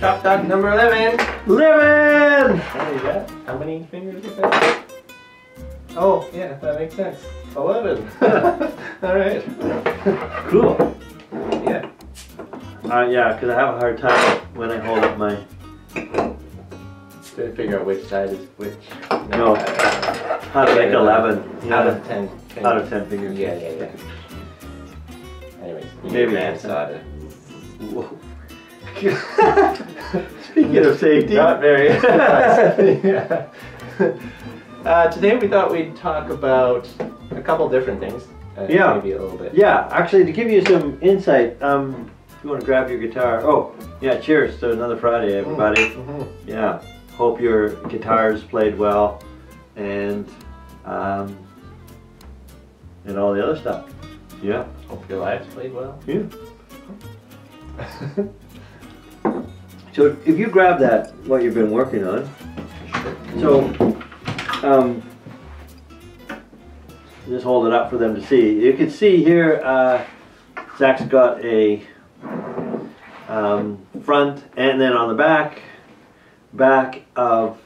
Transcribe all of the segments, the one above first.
Shoptalk number 11. 11! What is that? How many fingers is that? Oh, yeah, that makes sense. 11. Alright. Cool. Yeah. Yeah, because I have a hard time when I hold up my... Trying to figure out which side is which. No. How to make 11. Out of 10 fingers. Out of 10 fingers. Yeah. Anyways, Maybe man saw it. Whoa. Speaking of safety. Not very. Yeah. Today we thought we'd talk about a couple different things. Yeah. Maybe a little bit. Yeah, actually, to give you some insight, if you want to grab your guitar. Oh, yeah, cheers to another Friday, everybody. Yeah, hope your guitars played well and all the other stuff. Yeah. Hope your lives played well. Yeah. So if you grab that, what you've been working on. So, just hold it up for them to see. You can see here, Zach's got a front and then on the back of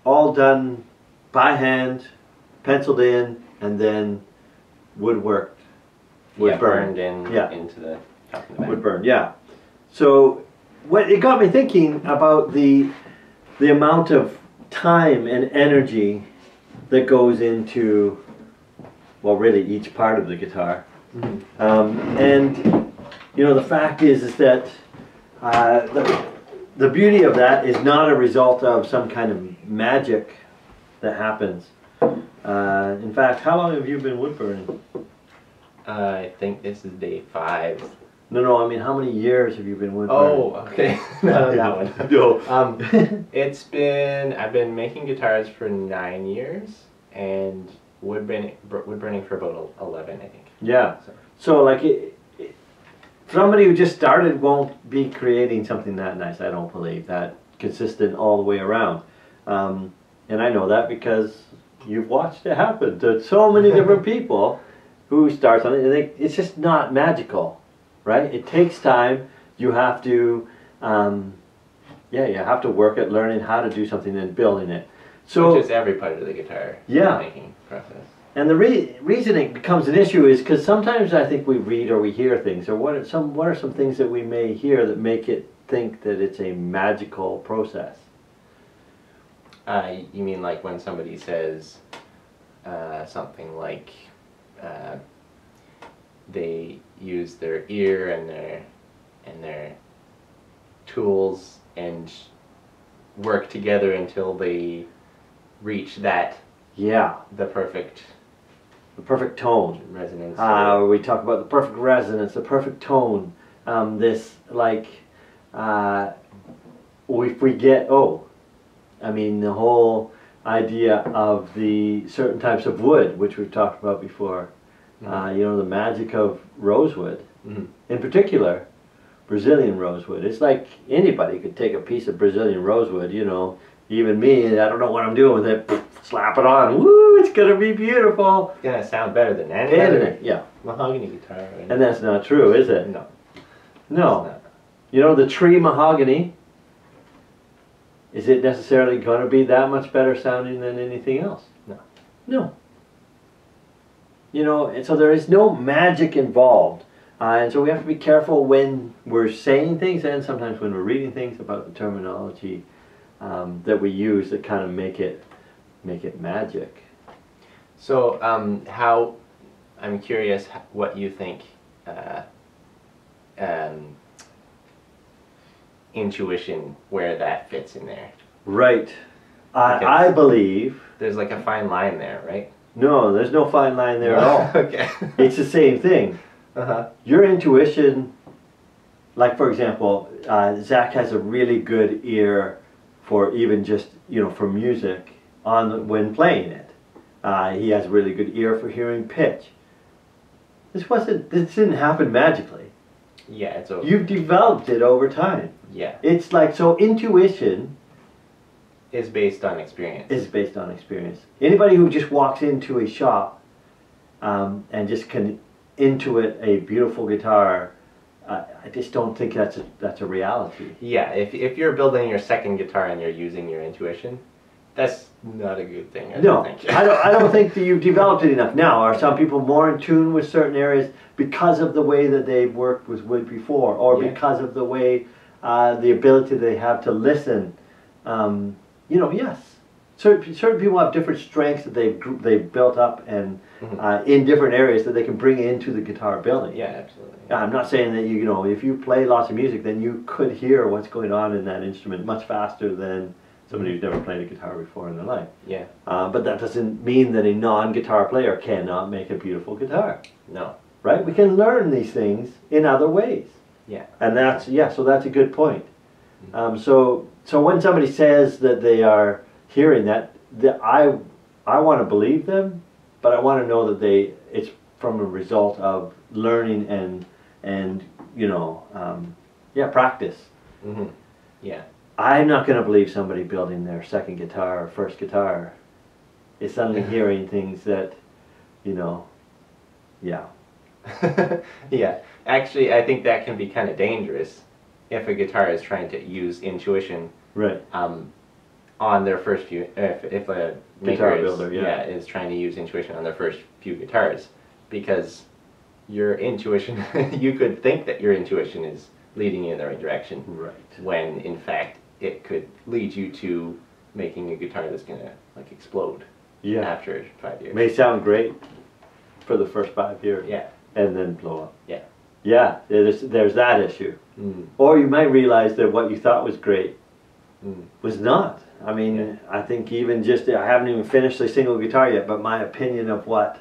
all done by hand, penciled in, and then wood Burned in yeah. into the top and the back. Wood burn, yeah. So what it got me thinking about the amount of time and energy that goes into, well, really each part of the guitar. And you know, the fact is that the beauty of that is not a result of some kind of magic that happens. In fact, how long have you been wood burning? I think this is day 5. No, I mean, how many years have you been wood burning? Oh, okay. No, that one. No. I've been making guitars for 9 years and wood burning for about 11, I think. Yeah. So like somebody who just started won't be creating something that nice. I don't believe that consistent all the way around. And I know that because you've watched it happen to so many different people who start something. And it's just not magical, right? It takes time. You have to, you have to work at learning how to do something and building it. So which is every part of the guitar making process. And the reason it becomes an issue is because sometimes I think we read or we hear things, or what are some things that we may hear that make it think that it's a magical process? You mean like when somebody says something like they use their ear and their tools and work together until they reach that the perfect tone, resonance. We talk about the perfect resonance, the perfect tone. This like if we get I mean the whole idea of the certain types of wood, which we've talked about before. You know, the magic of rosewood, in particular Brazilian rosewood. It's like anybody could take a piece of Brazilian rosewood, you know, even me, I don't know what I'm doing with it, slap it on, woo, it's gonna be beautiful. It's gonna sound better than any other mahogany guitar. And that's not true, is it? No. No. You know, the tree mahogany, is it necessarily gonna be that much better sounding than anything else? No. No. You know, and so there is no magic involved. And so we have to be careful when we're saying things and sometimes when we're reading things about the terminology that we use that kind of make it magic. So I'm curious what you think intuition, where that fits in there. Right. I believe there's like a fine line there, right? No, there's no fine line there at all. Okay. It's the same thing. Your intuition, like for example, Zach has a really good ear for even just, you know, for music when playing it. He has a really good ear for hearing pitch. This didn't happen magically. Yeah, it's over. You've developed it over time. Yeah. It's like, so intuition is based on experience. Is based on experience. Anybody who just walks into a shop and just can intuit a beautiful guitar I just don't think that's a reality. Yeah, if you're building your second guitar and you're using your intuition, that's not a good thing. I don't think. I don't think that you've developed it enough. Now, are some people more in tune with certain areas because of the way that they've worked with wood before, or because of the way, the ability they have to listen? You know, yes. Certain people have different strengths that they've built up and in different areas that they can bring into the guitar building. Yeah, absolutely. I'm not saying that you know, if you play lots of music, then you could hear what's going on in that instrument much faster than somebody who's never played a guitar before in their life. Yeah. But that doesn't mean that a non-guitar player cannot make a beautiful guitar. No. Right? We can learn these things in other ways. Yeah. And so that's a good point. So when somebody says that they are hearing that I want to believe them, but I want to know that it's from a result of learning and you know, practice. Yeah. I'm not going to believe somebody building their second guitar or first guitar is suddenly hearing things that, you know, yeah. Yeah. Actually, I think that can be kind of dangerous if a guitar is trying to use intuition. Right. On their first few, if a guitar maker builder, is trying to use intuition on their first few guitars, because your intuition, you could think that your intuition is leading you in the right direction, right? When in fact it could lead you to making a guitar that's gonna like explode. Yeah. After 5 years. May sound great for the first 5 years. Yeah. And then blow up. Yeah. Yeah. There's that issue. Or you might realize that what you thought was great was not. I mean, I think even just, I haven't even finished a single guitar yet, but my opinion of what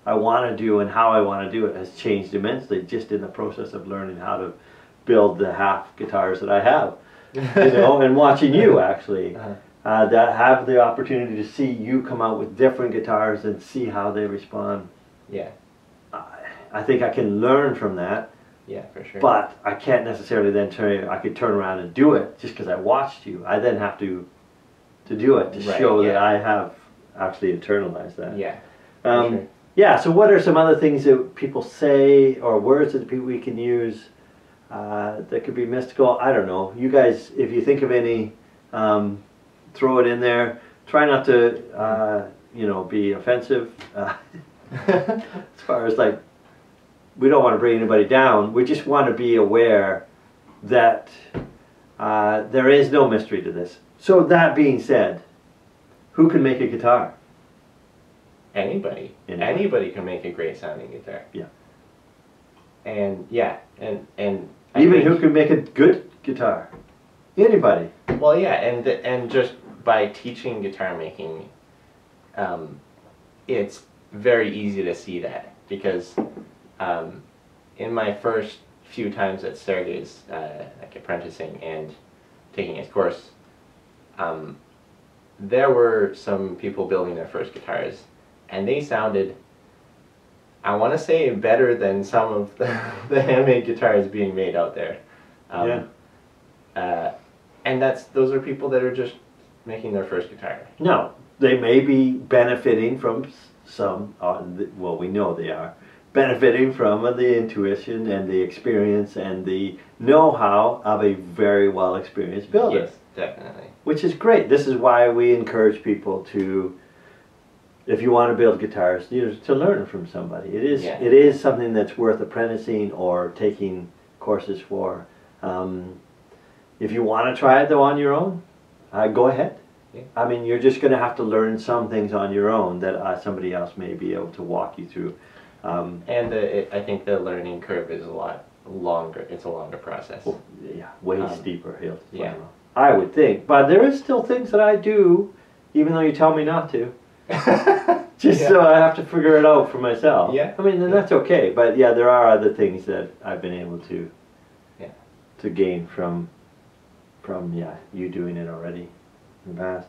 I want to do and how I want to do it has changed immensely just in the process of learning how to build the half guitars that I have. You know, and watching you actually, that have the opportunity to see you come out with different guitars and see how they respond. Yeah. I think I can learn from that. Yeah, for sure. But I can't necessarily then I could turn around and do it just because I watched you. I then have to do it to show that I have actually internalized that. Yeah. Sure. Yeah, so what are some other things that people say or words that we can use that could be mystical? I don't know. You guys, if you think of any, throw it in there. Try not to, you know, be offensive. As far as like, we don't want to bring anybody down. We just want to be aware that there is no mystery to this. So that being said, who can make a guitar? Anybody. Anybody can make a great sounding guitar. Yeah. And yeah, and even who can make a good guitar? Anybody. Well, yeah, and just by teaching guitar making, it's very easy to see that, because in my first few times at Sergey's, like apprenticing and taking his course, there were some people building their first guitars, and they sounded, I want to say, better than some of the handmade guitars being made out there. And those are people that are just making their first guitar. No, they may be benefiting from some, well, we know they are, benefiting from the intuition and the experience and the know-how of a very well-experienced builder. Yes, definitely. Which is great. This is why we encourage people to, if you want to build guitars, to learn from somebody. It is something that's worth apprenticing or taking courses for. If you want to try it though on your own, go ahead. Yeah. I mean, you're just going to have to learn some things on your own that somebody else may be able to walk you through. And I think the learning curve is a lot longer. It's a longer process. Well, yeah, way steeper hill. Yeah. I would think. But there is still things that I do, even though you tell me not to. Just so I have to figure it out for myself. Yeah. I mean, and that's okay. But yeah, there are other things that I've been able to gain from you doing it already in the past.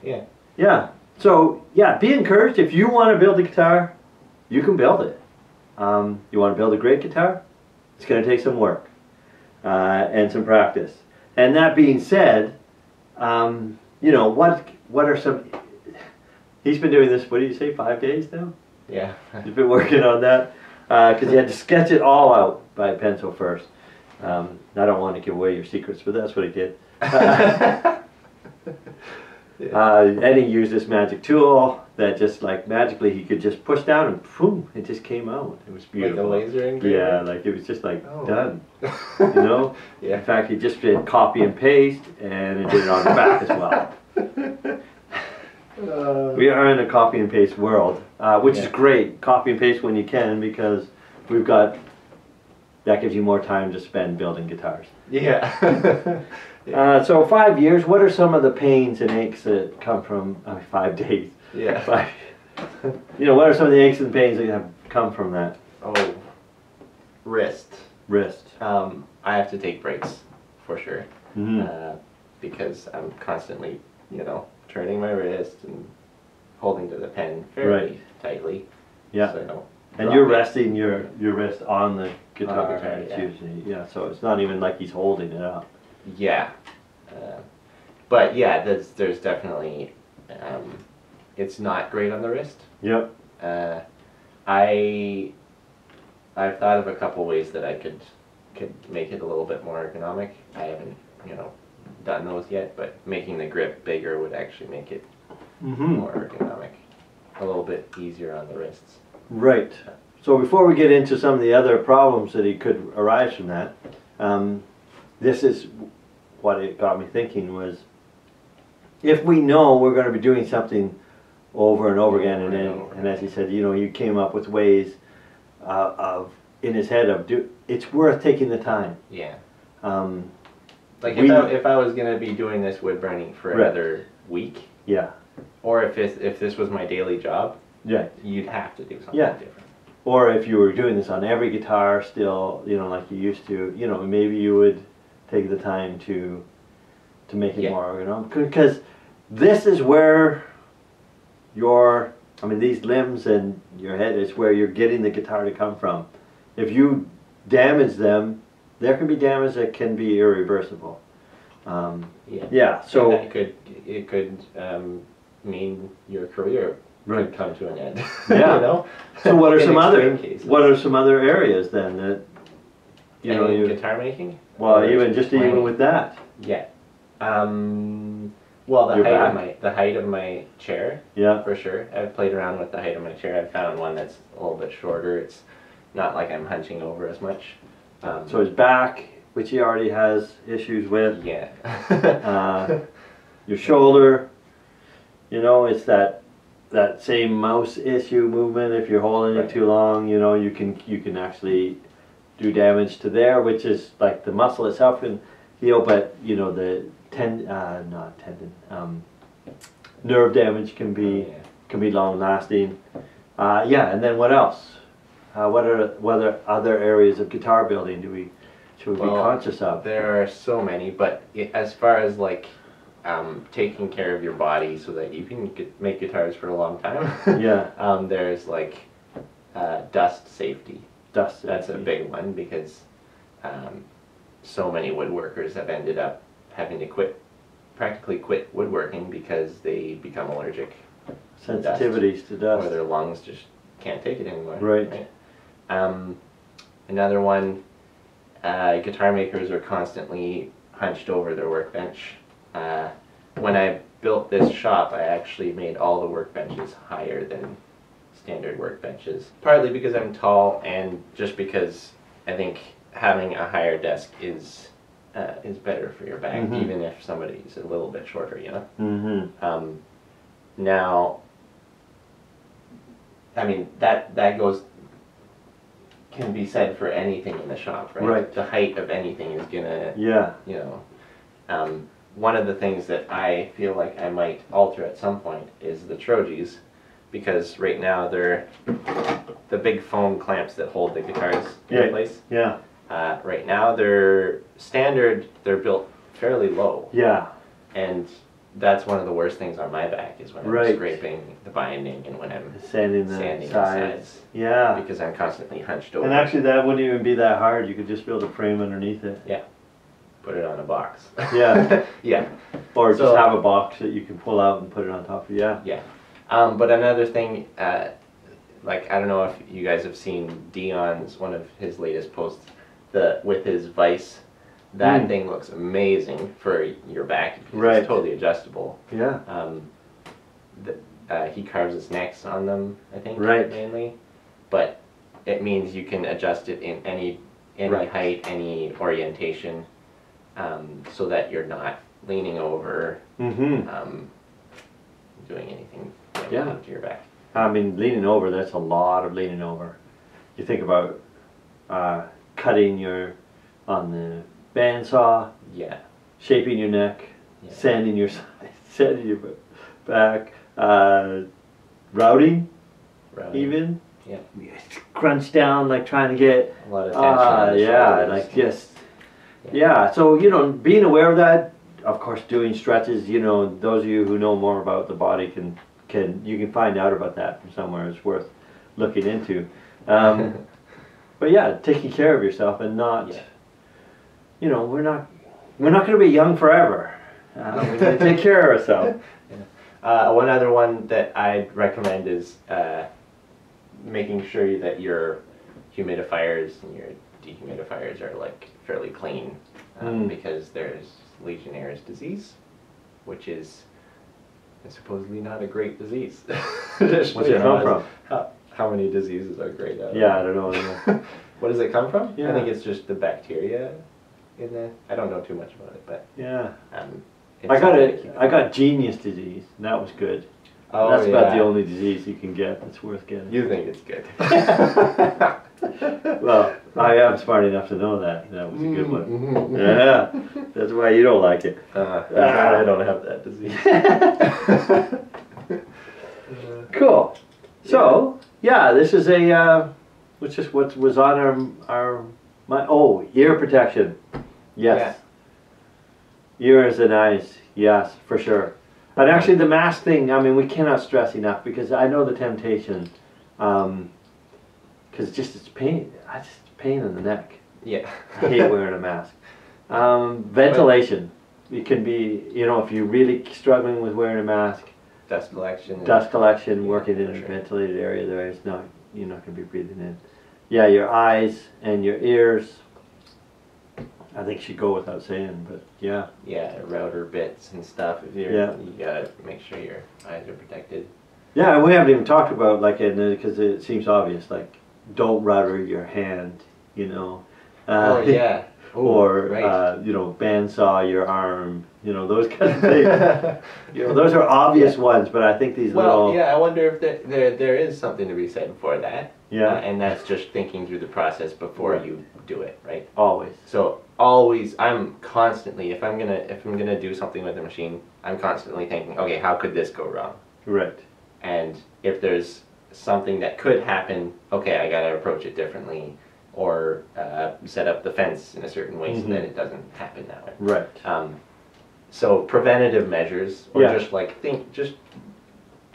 Yeah. Yeah. So yeah, be encouraged. If you want to build a guitar, you can build it. You want to build a great guitar? It's going to take some work and some practice. And that being said, you know, what are some... He's been doing this, what did you say, 5 days now? Yeah. He's been working on that. because you had to sketch it all out by pencil first. I don't want to give away your secrets, but that's what he did. And he used this magic tool that just like magically he could just push down and boom, it just came out. It was beautiful. Like a laser engraver? Yeah, like it was just like done. You know? Yeah. In fact, he just did copy and paste and it did it on the back as well. We are in a copy and paste world, which is great. Copy and paste when you can, because we've got, that gives you more time to spend building guitars. Yeah. So 5 years, what are some of the pains and aches that come from, 5 days? Yeah. You know, what are some of the aches and pains that have come from that? Oh, wrist. Wrist. I have to take breaks, for sure. Mm-hmm. Because I'm constantly, you know, turning my wrist and holding to the pen fairly tightly. Yeah. So and you're resting your wrist on the guitar, yeah. usually. Yeah, so it's not even like he's holding it up. Yeah. But yeah, there's definitely, it's not great on the wrist. Yep. I've thought of a couple ways that I could make it a little bit more ergonomic. I haven't, you know, done those yet, but making the grip bigger would actually make it more ergonomic, a little bit easier on the wrists. Right. So before we get into some of the other problems that could arise from that, this is what it got me thinking was, if we know we're going to be doing something over and over again, and as he said, you know, you came up with ways of in his head of it's worth taking the time. Yeah. Like if I was going to be doing this wood burning for another week. Yeah. Or if this was my daily job. Yeah. You'd have to do something different. Or if you were doing this on every guitar still, you know, like you used to, you know, maybe you would take the time to make it more ergonomic. Because this is where these limbs and your head is where you're getting the guitar to come from. If you damage them, there can be damage that can be irreversible. Yeah. So and it could mean your career could come to an end. Yeah. You know. So what are some other areas then that you know guitar making? Well, even with that. Yeah. Well, the height of my chair. Yeah. For sure. I've played around with the height of my chair. I've found one that's a little bit shorter. It's not like I'm hunching over as much. So his back, which he already has issues with. Yeah. Your shoulder. You know, it's that same mouse issue movement. If you're holding it too long, you know, you can actually do damage to there, which is like the muscle itself can heal, but you know the nerve damage can be long lasting. And then what else? What are other areas of guitar building should we be conscious of? There are so many, but as far as like taking care of your body so that you can make guitars for a long time. There's like dust safety. That's a big one, because so many woodworkers have ended up having to practically quit woodworking because they become allergic. Sensitivities to dust. Or their lungs just can't take it anymore. Right. Another one, guitar makers are constantly hunched over their workbench. When I built this shop, I actually made all the workbenches higher than standard workbenches. Partly because I'm tall, and just because I think having a higher desk is better for your back, even if somebody's a little bit shorter, you know. Now, I mean that can be said for anything in the shop, right? Right. The height of anything is gonna, you know. One of the things that I feel like I might alter at some point is the trogies, because right now they're the big foam clamps that hold the guitars in place. Yeah. Right now they're standard. They're built fairly low. Yeah. And that's one of the worst things on my back is when I'm scraping the binding and when I'm sanding the sides. Yeah. Because I'm constantly hunched over. And actually, that wouldn't even be that hard. You could just build a frame underneath it. Yeah. Put it on a box. Yeah. Yeah. Or just have a box that you can pull out and put it on top of. Yeah. Yeah. But another thing like, I don't know if you guys have seen Dion's, one of his latest posts, with his vise. That thing looks amazing for your back. It's totally adjustable. Yeah. He carves his necks on them, I think, mainly. But it means you can adjust it in any height, any orientation, so that you're not leaning over, doing anything to your back. I mean, leaning over, that's a lot of leaning over. You think about cutting on the bandsaw, shaping your neck, sanding your sides, sanding your back, routing, even. Yeah. Crunch down, like trying to get a lot of tension. like just so being aware of that, of course, doing stretches, those of you who know more about the body you can find out about that from somewhere. It's worth looking into. But yeah, taking care of yourself and not we're not going to be young forever. We need to take care of ourselves. One other one that I'd recommend is making sure that your humidifiers and your dehumidifiers are like fairly clean, because there's Legionnaire's disease, which is supposedly not a great disease. What's it come from? How many diseases are great? I don't know. What does it come from? Yeah. I think it's just the bacteria in the. I don't know too much about it, but I got genius disease, and that was good. Oh, that's about the only disease you can get that's worth getting. You think it's good? Well, I am smart enough to know that was a good one. Yeah, that's why you don't like it. I don't have that disease. Cool. So this is what was on my ear protection. Yes. Ears and eyes. Yes, for sure. And actually, the mask thing, I mean, we cannot stress enough, because I know the temptation, because it's pain. It's pain in the neck. Yeah. I hate wearing a mask. Ventilation. It can be, if you're really struggling with wearing a mask. Dust collection. Working in a ventilated area, you're not going to be breathing in. Yeah, your eyes and your ears. I think should go without saying, but yeah. Yeah, router bits and stuff. You gotta make sure your eyes are protected. Yeah, and we haven't even talked about because it seems obvious. Like, don't router your hand, bandsaw your arm, those kind of things. Those are obvious ones, but I think these little. I wonder if there is something to be said for that. Yeah. And that's just thinking through the process before you do it, right? Always. So I'm constantly, if I'm gonna do something with the machine, I'm constantly thinking, okay, how could this go wrong? Right. And if there's something that could happen, okay, I gotta approach it differently, or set up the fence in a certain way so that it doesn't happen that way. Right. So preventative measures, or just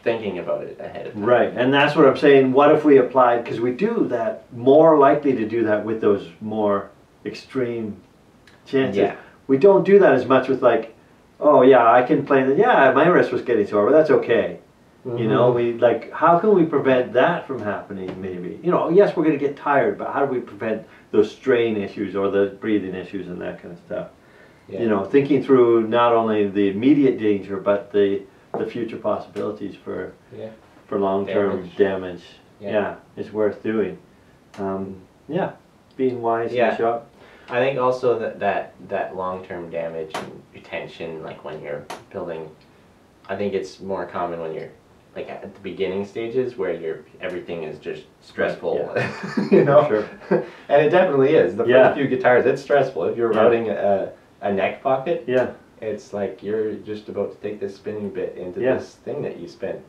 thinking about it ahead of time. Right, and that's what I'm saying. What if we applied, because we do that, more likely to do that with those more extreme chances. Yeah. We don't do that as much with I can complain that, my wrist was getting sore, but that's okay. How can we prevent that from happening maybe? Yes, we're going to get tired, but how do we prevent those strain issues or the breathing issues and that kind of stuff? Yeah. Thinking through not only the immediate danger, but the future possibilities for long-term damage. Yeah, it's worth doing. Being wise in the shop. I think also that long-term damage and retention, like when you're building, I think it's more common when you're like at the beginning stages where everything is just stressful, Sure. And it definitely is. The first few guitars, it's stressful. If you're routing a neck pocket, it's like you're just about to take this spinning bit into this thing that you spent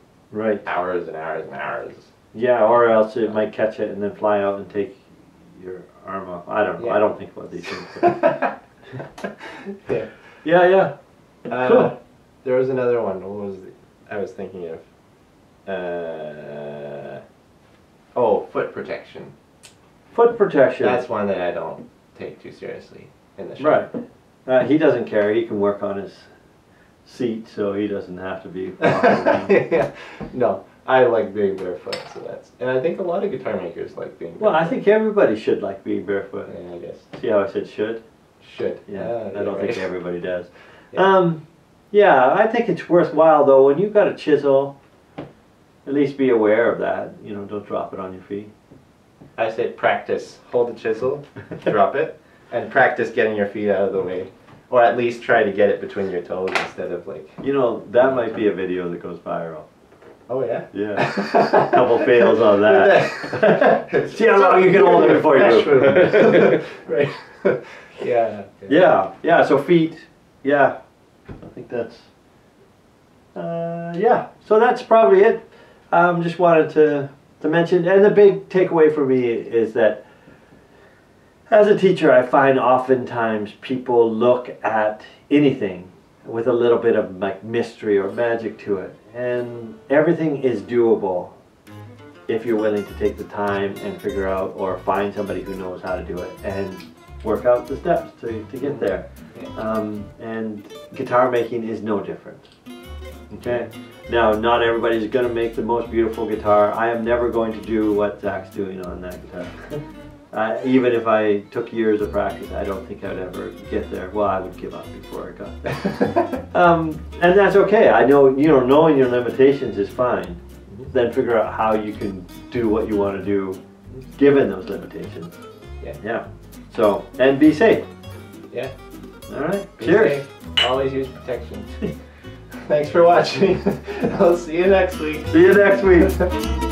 hours and hours and hours. Yeah, or else it might catch it and then fly out and take your arm off. I don't know. I don't think about these things. Cool. There was another one. What was it? I was thinking of? Foot protection. Foot protection. That's one that I don't take too seriously in the shop. Right. He doesn't care. He can work on his seat, so he doesn't have to be. No. I like being barefoot, so that's, and I think a lot of guitar makers like being barefoot. Well, I think everybody should like being barefoot. Yeah, I guess. See how I said should? Should. Yeah, I don't right. think everybody does. Yeah. Yeah, I think it's worthwhile though, when you've got a chisel, at least be aware of that. You know, don't drop it on your feet. I say practice. Hold the chisel, drop it, and practice getting your feet out of the way. Or at least try to get it between your toes instead of like... You know, that might be a video that goes viral. Oh yeah? Yeah. A couple fails on that. See how long you can hold it before you move. Right. Yeah, so feet, yeah. I think that's... yeah, so that's probably it. Just wanted to mention, and the big takeaway for me is that as a teacher, I find oftentimes people look at anything with a little bit of like mystery or magic to it, and everything is doable if you're willing to take the time and figure out, or find somebody who knows how to do it and work out the steps to get there. And guitar making is no different. Okay. Now, not everybody's going to make the most beautiful guitar. I am never going to do what Zach's doing on that guitar. Even if I took years of practice, I don't think I'd ever get there. Well, I would give up before I got there. And that's okay. I know, knowing your limitations is fine. Then figure out how you can do what you want to do given those limitations. Yeah. So, and be safe. Yeah. All right. Be Cheers. safe. Always use protection. Thanks for watching. I'll see you next week. See you next week.